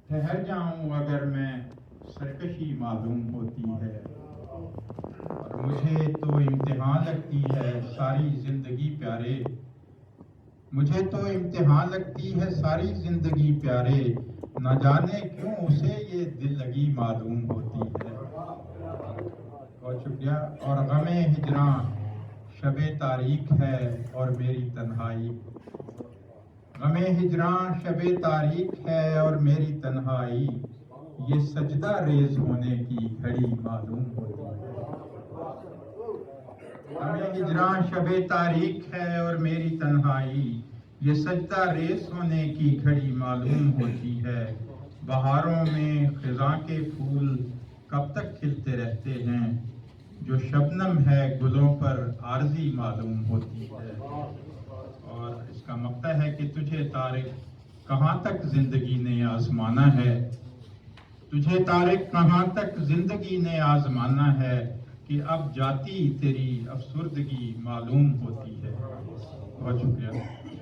ٹھہر جاؤں اگر میں سرکشی معلوم ہوتی ہے، اور مجھے تو امتحان لگتی ہے ساری زندگی پیارے، مجھے تو امتحان لگتی ہے ساری زندگی پیارے، نہ جانے کیوں اسے یہ دل لگی معلوم ہوتی ہے۔ بہت شکریہ۔ اور غم ہجراں شب تاریک ہے اور میری تنہائی، غم ہجراں شب تاریک ہے اور میری تنہائی، یہ سجدہ ریز ہونے کی گھڑی معلوم ہوتی ہے۔ غم ہجراں شب تاریک ہے اور میری تنہائی، یہ سجدہ ریز ہونے کی گھڑی معلوم ہوتی ہے۔ بہاروں میں خزاں کے پھول کب تک کھلتے رہتے ہیں، جو شبنم ہے گلوں پر عارضی معلوم ہوتی ہے۔ اور اس کا مقطع ہے کہ تجھے طارق کہاں تک زندگی نے آزمانا ہے، تجھے طارق کہاں تک زندگی نے آزمانا ہے، کہ اب جاتی تیری افسردگی معلوم ہوتی ہے۔ بہت شکریہ۔